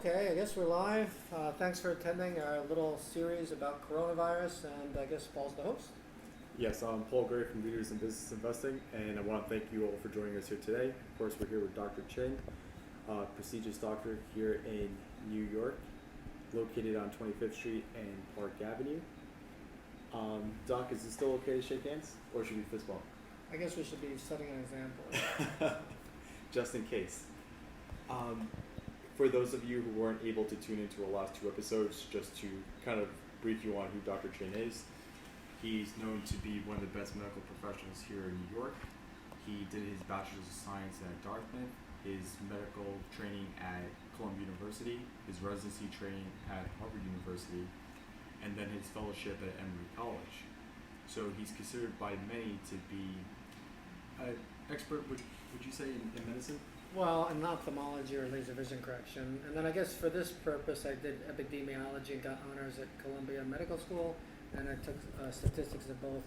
Okay, I guess we're live. Thanks for attending our little series about coronavirus, and I guess Paul's the host. Yes, I'm Paul Gray from Leaders in Business Investing, and I want to thank you all for joining us here today. Of course, we're here with Dr. Chynn, prestigious doctor here in New York, located on 25th Street and Park Avenue. Doc, is it still okay to shake hands, or should we fist bump? I guess we should be setting an example. Just in case. For those of you who weren't able to tune into our last two episodes, just to kind of brief you on who Dr. Chynn is, he's known to be one of the best medical professionals here in New York. He did his Bachelor's of Science at Dartmouth, his medical training at Columbia University, his residency training at Harvard University, and then his fellowship at Emory College. So he's considered by many to be an expert, would you say, in medicine? Well, in ophthalmology or laser vision correction. And then I guess for this purpose, I did epidemiology and got honors at Columbia Medical School. And I took statistics at both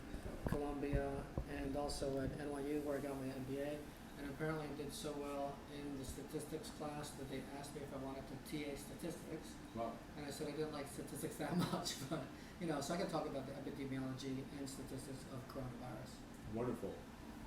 Columbia and also at NYU, where I got my MBA. And apparently I did so well in the statistics class that they asked me if I wanted to TA statistics. Wow. And I said I didn't like statistics that much, but so I can talk about the epidemiology and statistics of coronavirus. Wonderful.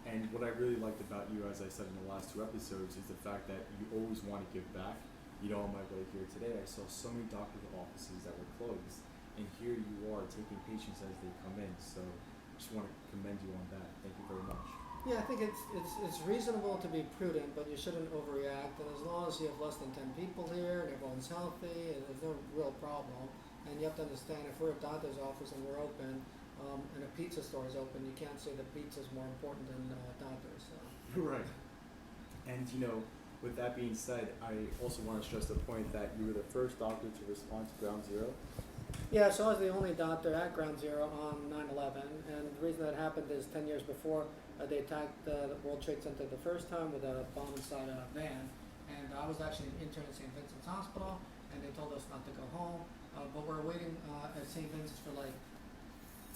And what I really liked about you, as I said in the last two episodes, is the fact that you always want to give back. On my way here today, I saw so many doctor's offices that were closed, and here you are taking patients as they come in. So I just want to commend you on that. Thank you very much. Yeah, I think it's reasonable to be prudent, but you shouldn't overreact. And as long as you have less than 10 people here and everyone's healthy, and there's no real problem. And you have to understand, if we're a doctor's office and we're open, and a pizza store is open, you can't say that pizza is more important than doctors. So. Right. And with that being said, I also want to stress the point that you were the first doctor to respond to Ground Zero. Yeah, so I was the only doctor at Ground Zero on 9/11, and the reason that happened is 10 years before they attacked the World Trade Center the first time with a bomb inside a van, and I was actually an intern at St. Vincent's Hospital, and they told us not to go home, but we're waiting at St. Vincent's for like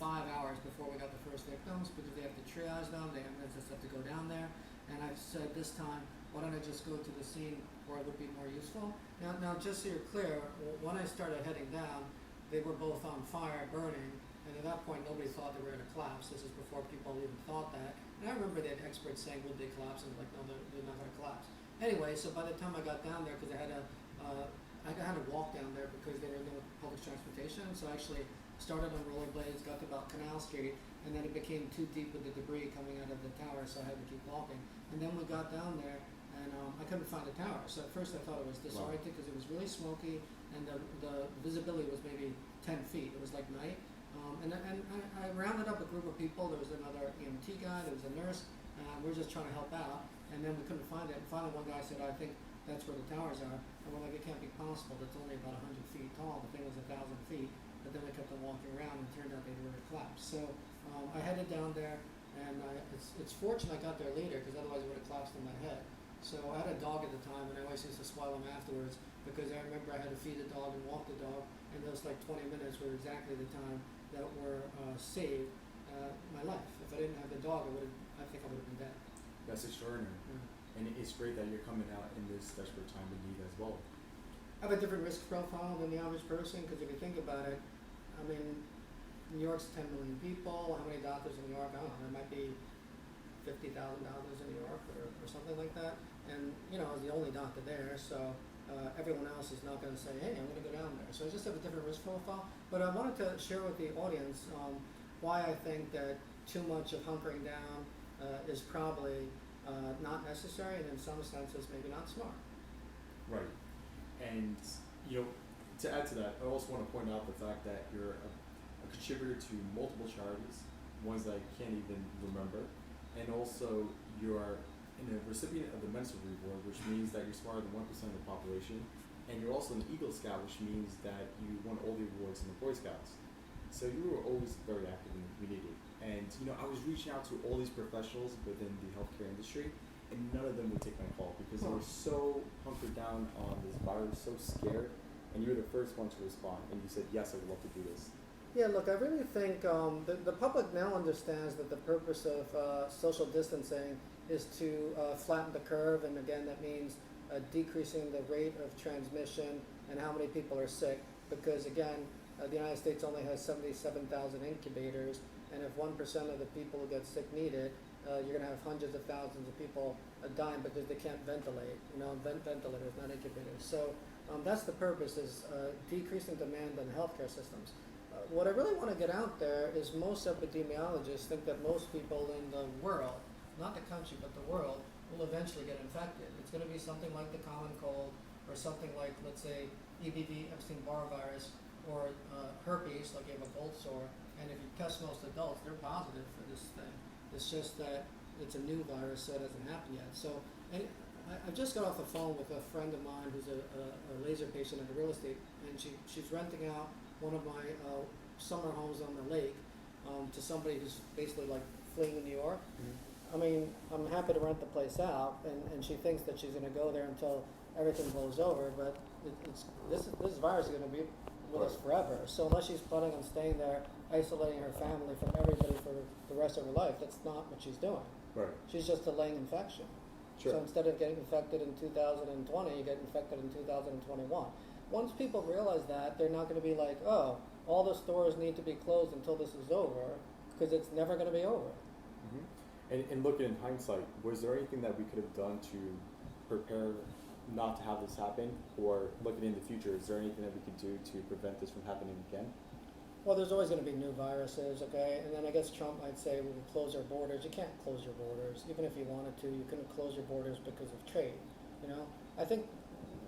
5 hours before we got the first victims, because they have to triage them, the ambulances have to go down there, and I said this time, why don't I just go to the scene where it would be more useful? Now just so you're clear, when I started heading down, they were both on fire, burning, and at that point nobody thought they were going to collapse. This is before people even thought that. And I remember they had experts saying, would they collapse? And like, no, they're not going to collapse. Anyway, so by the time I got down there, because I had to walk down there because there were no public transportation, so I actually started on rollerblades, got to about Canal Street, and then it became too deep with the debris coming out of the tower, so I had to keep walking. And then we got down there, and I couldn't find the tower. So at first I thought it was disoriented because it was really smoky, and the visibility was maybe 10 feet. It was like night. And I rounded up a group of people. There was another EMT guy, there was a nurse, we were just trying to help out, and then we couldn't find it. And finally one guy said, I think that's where the towers are. And we're like, it can't be possible. That's only about 100 feet tall. The thing was 1,000 feet. But then we kept on walking around, and it turned out they were collapsed. So I headed down there, and it's fortunate I got there later, because otherwise it would have collapsed in my head. So I had a dog at the time, and I always used to swallow him afterwards, because I remember I had to feed the dog and walk the dog, and those like 20 minutes were exactly the time that were saved my life. If I didn't have the dog, I think I would have been dead. That's extraordinary. And it's great that you're coming out in this desperate time of need as well. I have a different risk profile than the average person, because if you think about it, I mean, New York's 10 million people. How many doctors in New York? I don't know. There might be 50,000 doctors in New York or something like that. And, I was the only doctor there, so everyone else is not going to say, hey, I'm going to go down there. So I just have a different risk profile. But I wanted to share with the audience why I think that too much of hunkering down is probably not necessary, and in some senses maybe not smart. Right. And, to add to that, I also want to point out the fact that you're a contributor to multiple charities, ones that I can't even remember, and also you are a recipient of the Mensa Reward, which means that you're smarter than 1% of the population, and you're also an Eagle Scout, which means that you won all the awards in the Boy Scouts. So you were always very active in the community. And, I was reaching out to all these professionals within the healthcare industry, and none of them would take my call because they were so hunkered down on this virus, so scared, and you were the first one to respond, and you said, yes, I would love to do this. Yeah, look, I really think the public now understands that the purpose of social distancing is to flatten the curve, and again, that means decreasing the rate of transmission and how many people are sick, because again, the United States only has 77,000 incubators, and if 1% of the people who get sick need it, you're going to have hundreds of thousands of people dying because they can't ventilate, ventilators, not incubators. So that's the purpose, is decreasing demand on healthcare systems. What I really want to get out there is most epidemiologists think that most people in the world, not the country, but the world, will eventually get infected. It's going to be something like the common cold, or something like, let's say, EBV, Epstein-Barr virus, or herpes, like you have a cold sore. And if you test most adults, they're positive for this thing. It's just that it's a new virus, so it hasn't happened yet. So, and I just got off the phone with a friend of mine who's a laser patient at a real estate, and she's renting out one of my summer homes on the lake to somebody who's basically like fleeing New York. I mean, I'm happy to rent the place out, and she thinks that she's going to go there until everything blows over, but this virus is going to be with us forever. So unless she's planning on staying there, isolating her family from everybody for the rest of her life, that's not what she's doing. Right. She's just delaying infection. Sure. So instead of getting infected in 2020, you get infected in 2021. Once people realize that, they're not going to be like, oh, all the stores need to be closed until this is over, because it's never going to be over. And looking in hindsight, was there anything that we could have done to prepare not to have this happen? Or looking in the future, is there anything that we could do to prevent this from happening again? Well, there's always going to be new viruses, okay? And then I guess Trump might say we will close our borders. You can't close your borders. Even if you wanted to, you couldn't close your borders because of trade, I think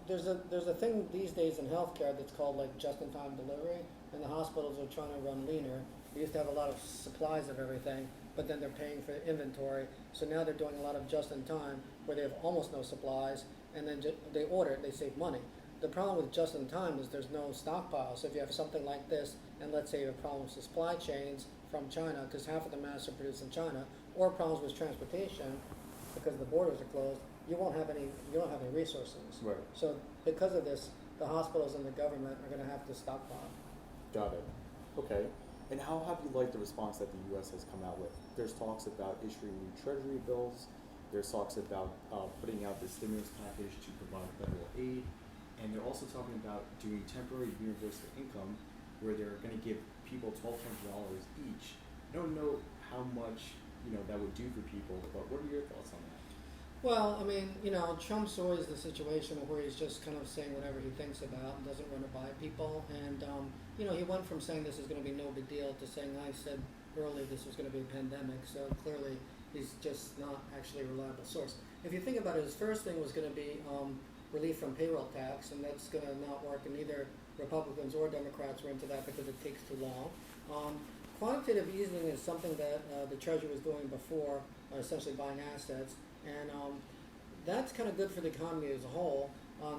there's a thing these days in healthcare that's called like just-in-time delivery, and the hospitals are trying to run leaner. They used to have a lot of supplies of everything, but then they're paying for inventory. So now they're doing a lot of just-in-time, where they have almost no supplies, and then they order it, they save money. The problem with just-in-time is there's no stockpile. So if you have something like this, and let's say you have problems with supply chains from China, because half of the masks are produced in China, or problems with transportation, because the borders are closed, you don't have any resources. Right. So because of this, the hospitals and the government are going to have to stockpile. Got it. Okay. And how have you liked the response that the U.S. has come out with? There's talks about issuing new treasury bills. There's talks about putting out the stimulus package to provide federal aid. And they're also talking about doing temporary universal income, where they're going to give people $1,200 each. I don't know how much that would do for people, but what are your thoughts on that? Well, I mean, Trump's always the situation where he's just kind of saying whatever he thinks about and doesn't run it by people. And, he went from saying this is going to be no big deal to saying I said earlier this was going to be a pandemic. So clearly he's just not actually a reliable source. If you think about it, his first thing was going to be relief from payroll tax, and that's going to not work. And neither Republicans or Democrats were into that because it takes too long. Quantitative easing is something that the Treasury was doing before, essentially buying assets. And that's kind of good for the economy as a whole.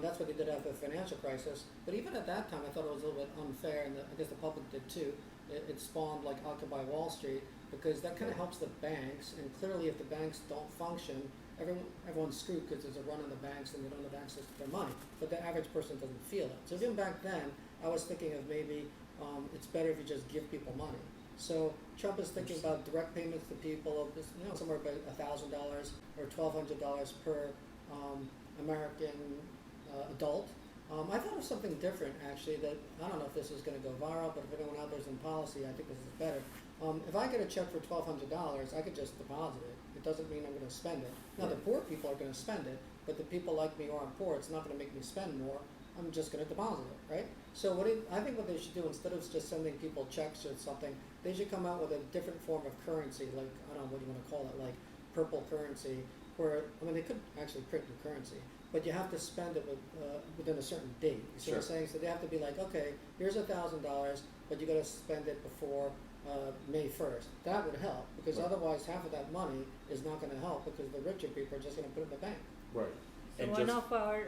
That's what they did after the financial crisis. But even at that time, I thought it was a little bit unfair, and I guess the public did too. It spawned like Occupy Wall Street, because that kind of helps the banks. And clearly, if the banks don't function, everyone's screwed, because there's a run on the banks and they don't have access to their money. But the average person doesn't feel it. So even back then, I was thinking of maybe it's better if you just give people money. So Trump is thinking about direct payments to people of this, somewhere about $1,000 or $1,200 per American adult. I thought of something different, actually, that I don't know if this is going to go viral, but if anyone out there's in policy, I think this is better. If I get a check for $1,200, I could just deposit it. It doesn't mean I'm going to spend it. Now, the poor people are going to spend it, but the people like me who aren't poor, it's not going to make me spend more. I'm just going to deposit it, right? So I think what they should do, instead of just sending people checks or something, they should come out with a different form of currency, like, I don't know what you want to call it, like purple currency, where, they could actually print new currency, but you have to spend it within a certain date. You see what I'm saying? So they have to be like, okay, here's $1,000, but you got to spend it before May 1st. That would help, because otherwise half of that money is not going to help, because the richer people are just going to put it in the bank. Right. So and one of our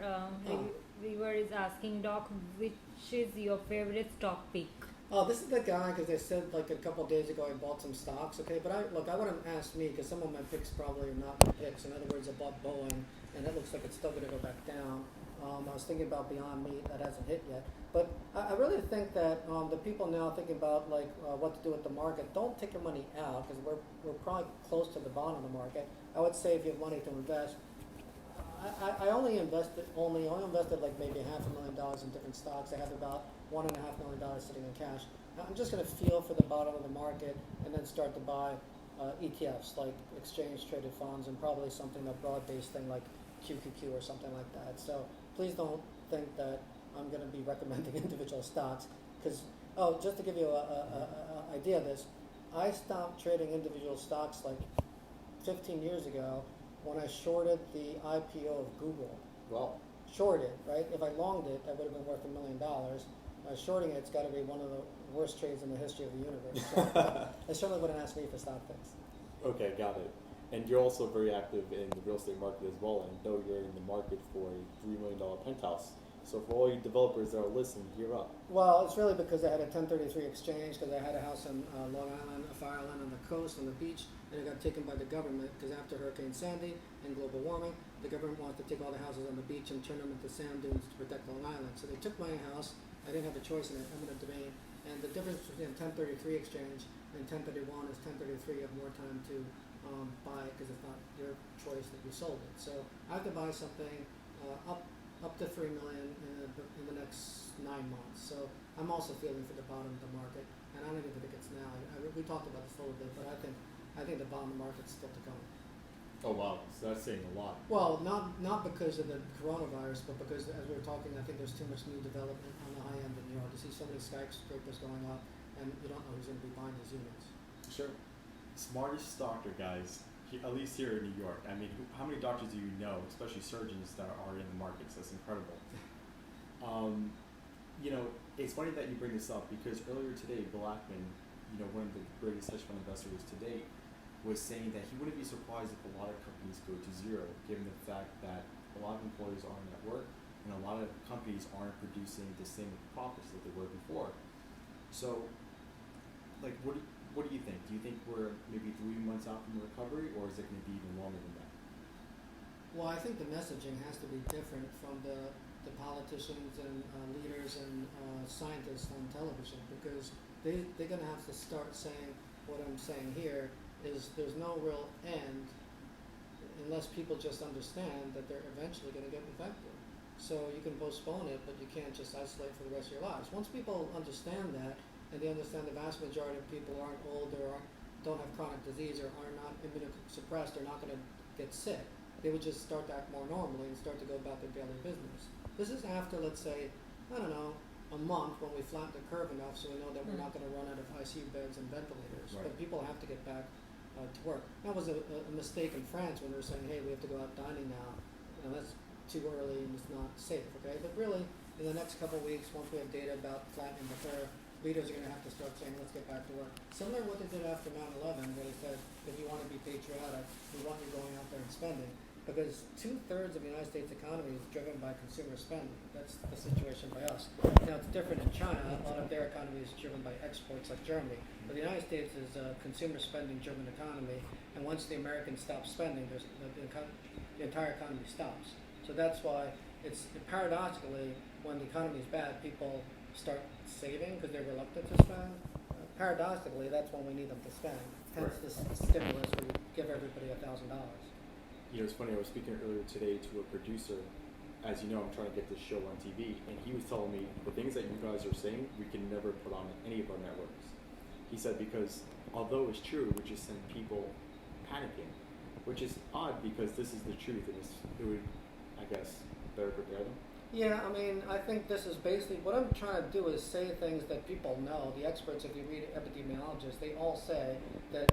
viewer is asking, Doc, which is your favorite stock pick? Oh, this is the guy, because they said like a couple of days ago I bought some stocks, okay? But I wouldn't ask me, because some of my picks probably are not my picks. In other words, I bought Boeing, and it looks like it's still going to go back down. I was thinking about Beyond Meat, that hasn't hit yet. But I really think that the people now thinking about like what to do with the market, don't take your money out, because we're probably close to the bottom of the market. I would say if you have money to invest, I only invested like maybe $500,000 in different stocks. I have about $1.5 million sitting in cash. Now, I'm just going to feel for the bottom of the market and then start to buy ETFs like exchange traded funds and probably something a broad-based thing like QQQ or something like that. So please don't think that I'm going to be recommending individual stocks because just to give you a idea of this, I stopped trading individual stocks like 15 years ago when I shorted the IPO of Google. Well, Shorted, right? If I longed it, that would have been worth $1 million. Shorting it's got to be one of the worst trades in the history of the universe. So I certainly wouldn't ask me for stock picks. okay, got it. And you're also very active in the real estate market as well, and though you're in the market for a $3 million penthouse. So for all you developers that are listening, gear up. Well, it's really because I had a 1033 exchange because I had a house in Long Island, a fire island on the coast, on the beach, and it got taken by the government because after Hurricane Sandy and global warming, the government wanted to take all the houses on the beach and turn them into sand dunes to protect Long Island. So they took my house. I didn't have a choice in it, eminent domain. And the difference between a 1033 exchange and 1031 is 1033 you have more time to buy it because it's not your choice that you sold it. So I have to buy something up to $3 million in the next 9 months. So I'm also feeling for the bottom of the market, and I don't even think it's now. We talked about this a little bit, but I think the bottom of the market's still to come. Oh wow, so that's saying a lot. Well, not because of the coronavirus, but because as we were talking, I think there's too much new development on the high end in New York. You see so many skyscrapers going up, and you don't know who's going to be buying these units. Sure. Smartest doctor, guys. At least here in New York. I mean, how many doctors do you know, especially surgeons that are in the markets? That's incredible. You know, it's funny that you bring this up because earlier today, Bill Ackman, you know, one of the greatest hedge fund investors to date, was saying that he wouldn't be surprised if a lot of companies go to zero, given the fact that a lot of employees aren't at work and a lot of companies aren't producing the same profits that they were before. So, like, what do you think? Do you think we're maybe 3 months out from the recovery, or is it going to be even longer than that? Well, I think the messaging has to be different from the politicians and leaders and scientists on television because they're going to have to start saying what I'm saying here is there's no real end unless people just understand that they're eventually going to get infected. So you can postpone it, but you can't just isolate for the rest of your lives. Once people understand that, and they understand the vast majority of people aren't old or don't have chronic disease or are not immunosuppressed or not going to get sick, they would just start to act more normally and start to go about their daily business. This is after, let's say, I don't know, a month when we flatten the curve enough so we know that we're not going to run out of ICU beds and ventilators. Right. But people have to get back to work. That was a mistake in France when they were saying, hey, we have to go out dining now. You know, that's too early and it's not safe, okay? But really, in the next couple of weeks, once we have data about flattening the curve, leaders are going to have to start saying, let's get back to work. Similar to what they did after 9/11, where they said, if you want to be patriotic, we want you going out there and spending. Because 2/3 of the United States economy is driven by consumer spending. That's the situation by us. Now, it's different in China. A lot of their economy is driven by exports like Germany. But the United States is a consumer spending driven economy. And once the Americans stop spending, the entire economy stops. So that's why it's paradoxically, when the economy is bad, people start saving because they're reluctant to spend. Paradoxically, that's when we need them to spend. Hence Right. this stimulus where you give everybody $1,000. You know, it's funny, I was speaking earlier today to a producer. As you know, I'm trying to get this show on TV, and he was telling me the things that you guys are saying, we can never put on any of our networks. He said because, although it's true, we just send people panicking, which is odd because this is the truth, and it would, I guess, better prepare them. Yeah, I mean, I think this is basically, what I'm trying to do is say things that people know. The experts, if you read epidemiologists, they all say that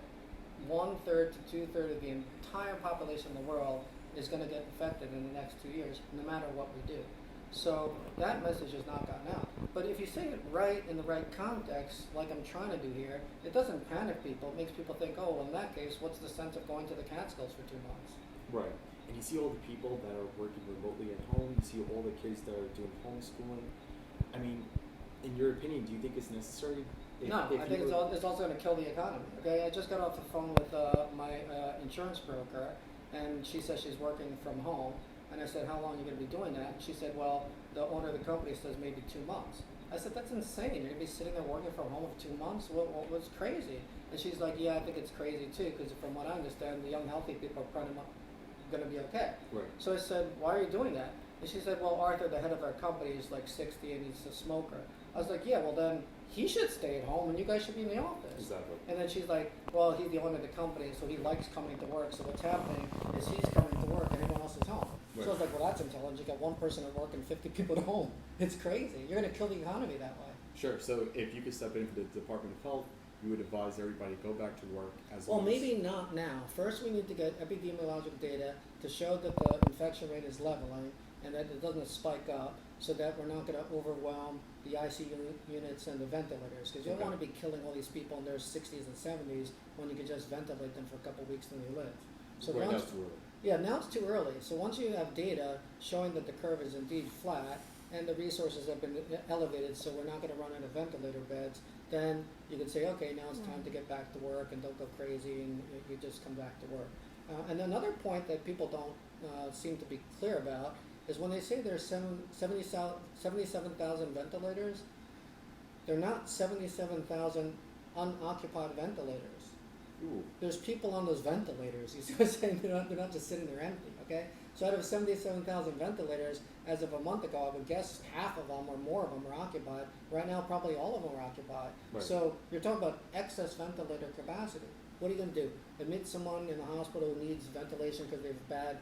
1/3 to 2/3 of the entire population in the world is going to get infected in the next 2 years, no matter what we do. So that message has not gotten out. But if you say it right in the right context, like I'm trying to do here, it doesn't panic people. It makes people think, oh, well, in that case, what's the sense of going to the Catskills for 2 months? Right. And you see all the people that are working remotely at home. You see all the kids that are doing homeschooling. I mean, in your opinion, do you think it's necessary? No, I think it's also going to kill the economy. Okay, I just got off the phone with my insurance broker, and she says she's working from home. And I said, how long are you going to be doing that? And she said, well, the owner of the company says maybe 2 months. I said, that's insane. You're going to be sitting there working from home for 2 months? What's crazy? And she's like, yeah, I think it's crazy too, because from what I understand, the young, healthy people are going to be okay. Right. So I said, why are you doing that? And she said, well, Arthur, the head of our company, is like 60 and he's a smoker. I was like, yeah, well then he should stay at home and you guys should be in the office. Exactly. And then she's like, well, he's the owner of the company, so he likes coming to work. So what's happening is he's coming to work and everyone else is home. Right. So I was like, well, that's intelligent. You got one person at work and 50 people at home. It's crazy. You're going to kill the economy that way. Sure. So if you could step in for the Department of Health, you would advise everybody go back to work as Well, long as- maybe not now. First, we need to get epidemiologic data to show that the infection rate is leveling and that it doesn't spike up, so that we're not going to overwhelm the ICU units and the ventilators. Because you don't Okay. want to be killing all these people in their 60s and 70s when you could just ventilate them for a couple of weeks and they live. So right, once, that's too early. yeah, now it's too early. So once you have data showing that the curve is indeed flat and the resources have been elevated, so we're not going to run out of ventilator beds, then you can say, okay, now it's time to get back to work and don't go crazy and you just come back to work. And another point that people don't seem to be clear about is when they say there's 77,000 ventilators, they're not 77,000 unoccupied ventilators. Ooh. There's people on those ventilators. You see what I'm saying? They're not just sitting there empty, okay? So out of 77,000 ventilators, as of a month ago, I would guess half of them or more of them are occupied. Right now, probably all of them are occupied. Right. So you're talking about excess ventilator capacity. What are you going to do? Admit someone in the hospital who needs ventilation because they have bad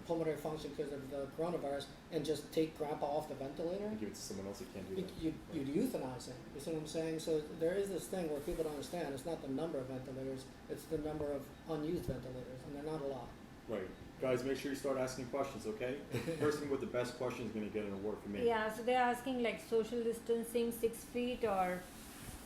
pulmonary function because of the coronavirus and just take grandpa off the ventilator? And give it to someone else who can't do that. You'd euthanize him. You see what I'm saying? So there is this thing where people don't understand. It's not the number of ventilators, it's the number of unused ventilators, and they're not a lot. Right. Guys, make sure you start asking questions, okay? The person with the best question is going to get an award from me. Yeah, so they're asking like social distancing 6 feet or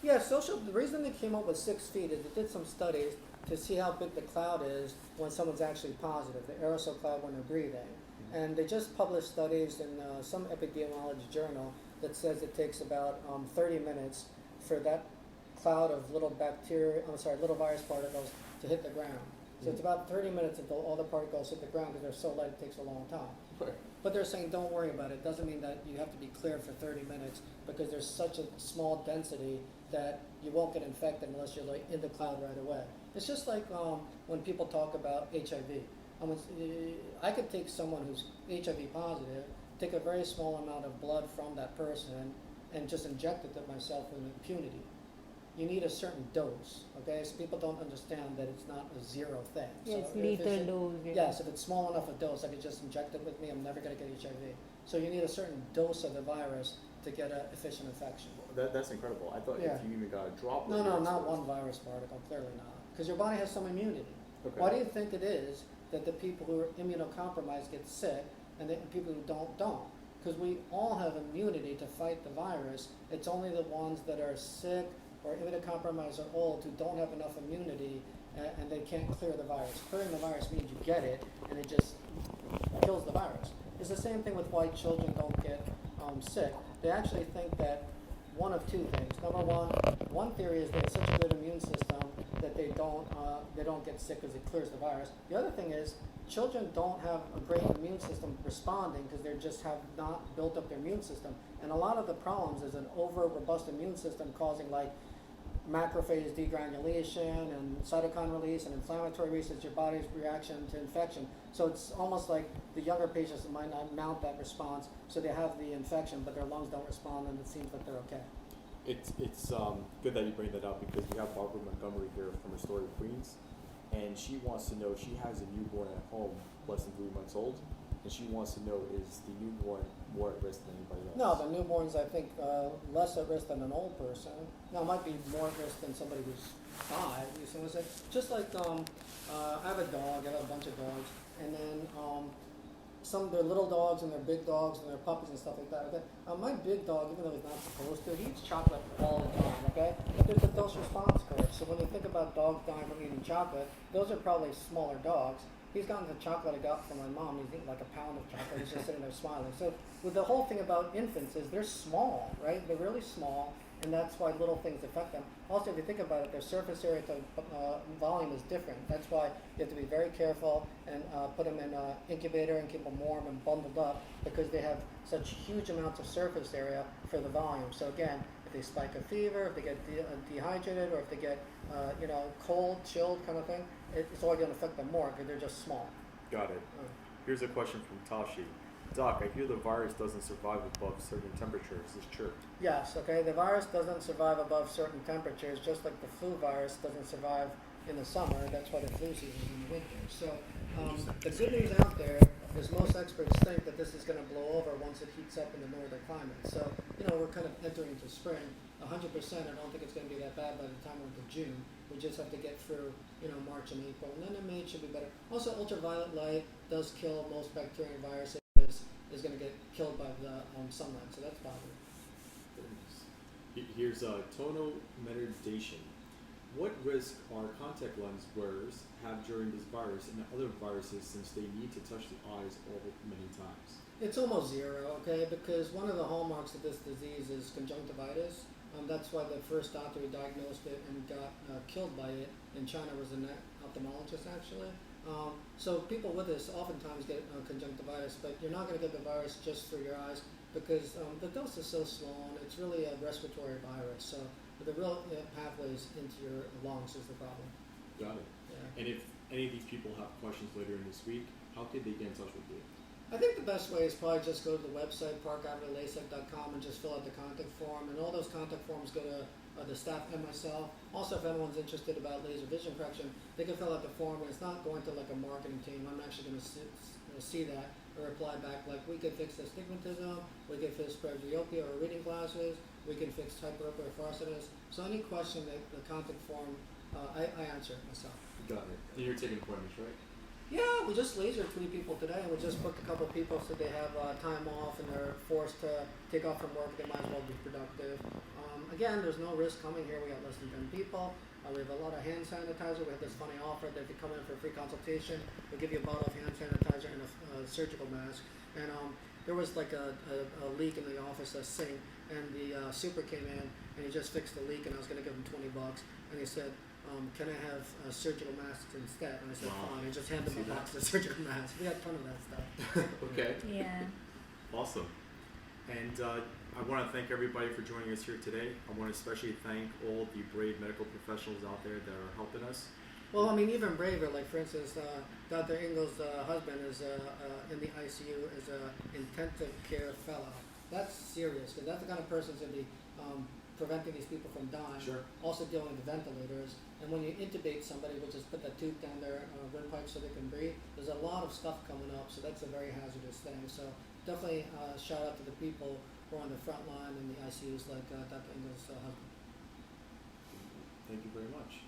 Yeah, the reason they came up with 6 feet is they did some studies to see how big the cloud is when someone's actually positive, the aerosol cloud when they're breathing. Mm-hmm. And they just published studies in some epidemiology journal that says it takes about 30 minutes for that cloud of little little virus particles to hit the ground. So it's about 30 minutes until all the particles hit the ground because they're so light it takes a long time. Right. But they're saying don't worry about it. Doesn't mean that you have to be cleared for 30 minutes because there's such a small density that you won't get infected unless you're like in the cloud right away. It's just like when people talk about HIV. I could take someone who's HIV positive, take a very small amount of blood from that person and just inject it to myself with impunity. You need a certain dose, okay? So people don't understand that it's not a zero thing. yeah, So it's if lethal dose. Yes, if it's small enough a dose, I could just inject it with me. I'm never going to get HIV. So you need a certain dose of the virus to get an efficient infection. That's incredible. I thought Yeah. if you even got a droplet. No, you're not exposed. one virus particle, clearly not. Because your body has some immunity. Okay. Why do you think it is that the people who are immunocompromised get sick and the people who don't? Because we all have immunity to fight the virus. It's only the ones that are sick or immunocompromised or old who don't have enough immunity and they can't clear the virus. Clearing the virus means you get it and it just kills the virus. It's the same thing with why children don't get sick. They actually think that one of two things. Number one theory is they have such a good immune system that they don't get sick because it clears the virus. The other thing is children don't have a great immune system responding because they just have not built up their immune system. And a lot of the problems is an over robust immune system causing like macrophage degranulation and cytokine release and inflammatory release is your body's reaction to infection. So it's almost like the younger patients might not mount that response, so they have the infection, but their lungs don't respond, and it seems that they're okay. It's good that you bring that up because we have Barbara Montgomery here from Astoria, Queens, and she wants to know, she has a newborn at home, less than 3 months old, and she wants to know, is the newborn more at risk than anybody else? No, the newborn's, I think, less at risk than an old person. Now, it might be more at risk than somebody who's 5. You see what I'm saying? Just like I have a dog, I have a bunch of dogs, and then they're little dogs and they're big dogs and they're puppies and stuff like that. Okay? My big dog, even though he's not supposed to, he eats chocolate all the time, okay? But there's a dose response curve. So when you think about dogs dying from eating chocolate, those are probably smaller dogs. He's gotten the chocolate I got from my mom. He's eating like a pound of chocolate. He's just sitting there smiling. So with the whole thing about infants is they're small, right? They're really small, and that's why little things affect them. Also, if you think about it, their surface area to volume is different. That's why you have to be very careful and put them in an incubator and keep them warm and bundled up because they have such huge amounts of surface area for the volume. So again, if they spike a fever, if they get dehydrated, or if they get cold, chilled kind of thing, it's all going to affect them more because they're just small. Got it. Uh, Here's a question from Tashi. Doc, I hear the virus doesn't survive above certain temperatures. Is this true? Yes, okay, the virus doesn't survive above certain temperatures, just like the flu virus doesn't survive in the summer. That's why the flu season is in the winter. So the good news out there is most experts think that this is going to blow over once it heats up in the northern climate. So, we're kind of entering into spring. 100%, I don't think it's going to be that bad by the time we're into June. We just have to get through, March and April, and then in May it should be better. Also, ultraviolet light does kill most bacteria and viruses. Is going to get killed by the sunlight, so that's positive. Here's tonal metadation. What risk are contact lens wearers have during this virus and other viruses since they need to touch the eyes all many times? It's almost zero, okay, because one of the hallmarks of this disease is conjunctivitis. That's why the first doctor who diagnosed it and got killed by it in China was an ophthalmologist, actually. So people with this oftentimes get conjunctivitis, but you're not going to get the virus just through your eyes because the dose is so small and it's really a respiratory virus. So the real pathways into your lungs is the problem. Got it. Yeah. And if any of these people have questions later in this week, how could they get in touch with you? I think the best way is probably just go to the website, parkavenuelasec.com, and just fill out the contact form. And all those contact forms go to the staff and myself. Also, if anyone's interested about laser vision correction, they can fill out the form, and it's not going to like a marketing team. I'm actually going to see that or reply back like, we could fix astigmatism, we could fix presbyopia or reading glasses, we can fix hyperopic farcitus. So any question that the contact form, I answer myself. Got it. And you're taking appointments, right? Yeah, we just lasered 3 people today, and we just booked a couple of people so they have time off and they're forced to take off from work. They might as well be productive. Again, there's no risk coming here. We got less than 10 people. We have a lot of hand sanitizer. We have this funny offer that if you come in for a free consultation, we'll give you a bottle of hand sanitizer and a surgical mask. And there was like a leak in the office, a sink, and the super came in and he just fixed the leak, and I was going to give him $20. And he said, can I have surgical masks instead? And I said, Wow. fine. I just handed him a box of surgical masks. We got a ton of that stuff. Okay. Yeah. Awesome. And I want to thank everybody for joining us here today. I want to especially thank all the brave medical professionals out there that are helping us. Well, I mean, even braver, like for instance, Dr. Engel's husband is in the ICU as an intensive care fellow. That's serious, because that's the kind of person who's going to be preventing these people from dying. Sure. Also dealing with ventilators. And when you intubate somebody, we'll just put that tube down their windpipe so they can breathe. There's a lot of stuff coming up, so that's a very hazardous thing. So definitely shout out to the people who are on the front line in the ICUs, like Dr. Engel's husband. Thank you very much.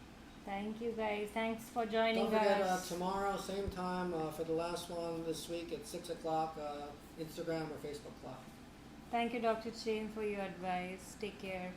Thank you guys. Thanks for joining Don't forget, us. tomorrow, same time, for the last one this week at 6 o'clock, Instagram or Facebook Live. Thank you, Dr. Chynn, for your advice. Take care.